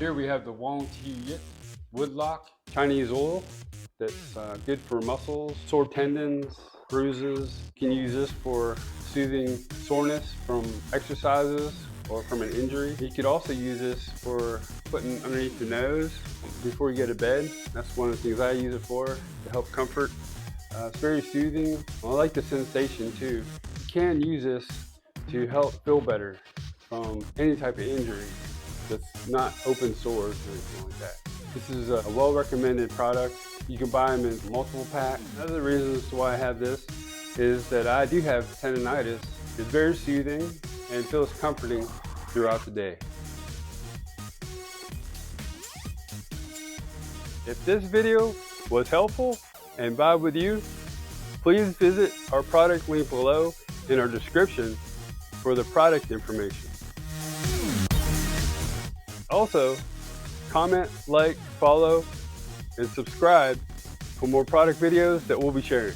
here we have the Wong Yick woodlock Chinese oil that's good for muscles, sore tendons, bruises. You can use this for soothing soreness from exercises or from an injury. You could also use this for putting underneath the nose before you go to bed. That's one of the things I use it for, to help comfort. It's very soothing. I like the sensation too. You can use this to help feel better from any type of injury that's not open sores or anything like that. This is a well-recommended product. You can buy them in multiple packs. Another reason as to why I have this is that I do have tendonitis. It's very soothing and feels comforting throughout the day. If this video was helpful and vibe with you, please visit our product link below in our description for the product information. Also, comment, like, follow, and subscribe for more product videos that we'll be sharing.